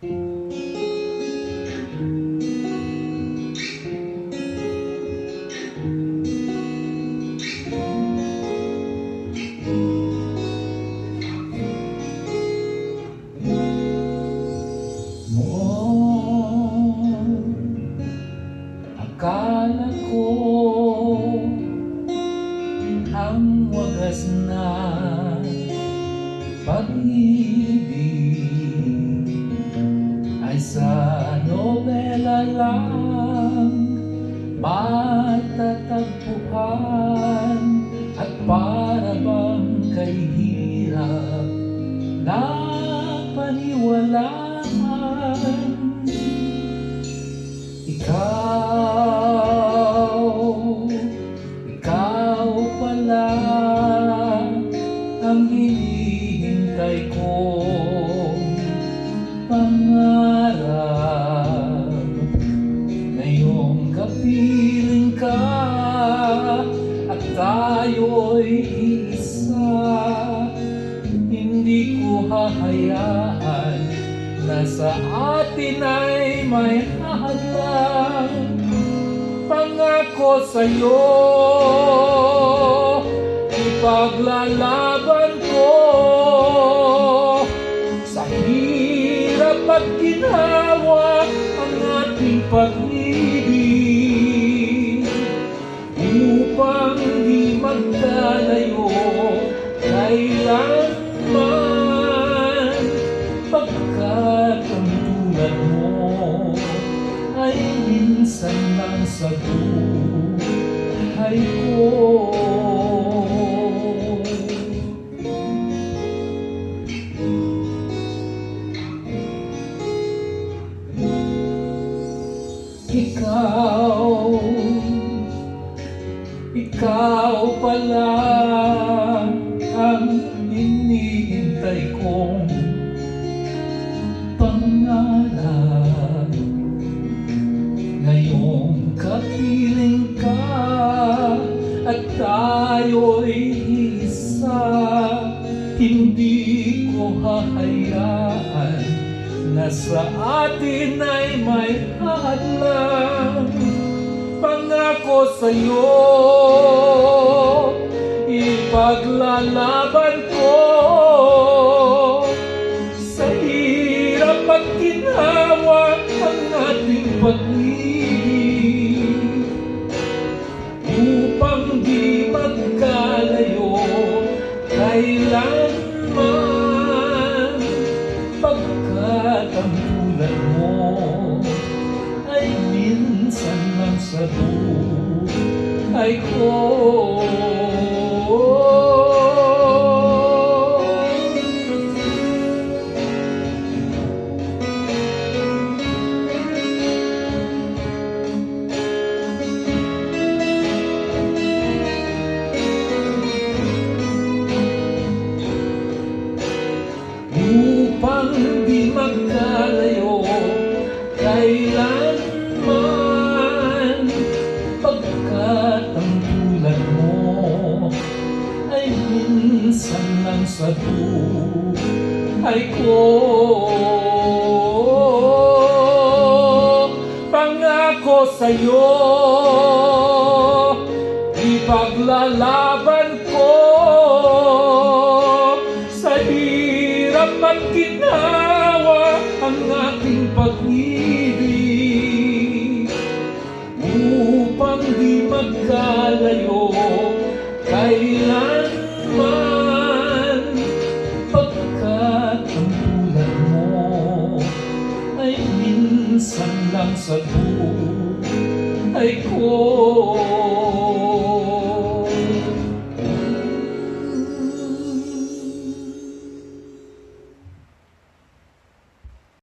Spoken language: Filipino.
Akala ko ang wagas na pag-ibig ay sa nobela lang matatagpuan, at para bang kay hirap na paniwalaan. Ikaw pala ang hinihintay kong pangarap. Ngayong kapiling ka at tayo'y isa, hindi ko hahayaan na sa atin ay may hadlang. Pangako sa'yo, ipaglalaban ko sa hirap at ginawa ang ating pag-ibig, upang di magkalayo kailanman, pagkat ang tulad mo ay minsan lang sa buhay ko. Ikaw pala ang hinihintay kong pangarap. Ngayong kapiling ka at tayo'y isa, hindi ko hahayaan na sa atin ay may hadlang. Pangako sa'yo, ipaglalaban ko sa hirap at ginawa ang ating pag-ibig, upang di magkalayo kailanman, pagkat ang tulad mo ay minsan lang sa buhay ko. Upang di magkalayo kailanman, pagkat ang tulad mo ay minsan lang sa buhay ko. Pangako sa'yo, ipaglalaban ko sa hirap at ginawa ang ating pag-ibig, upang di magkalayo kailanman, pagkat ang tulad mo ay minsan lang sa buhay ko.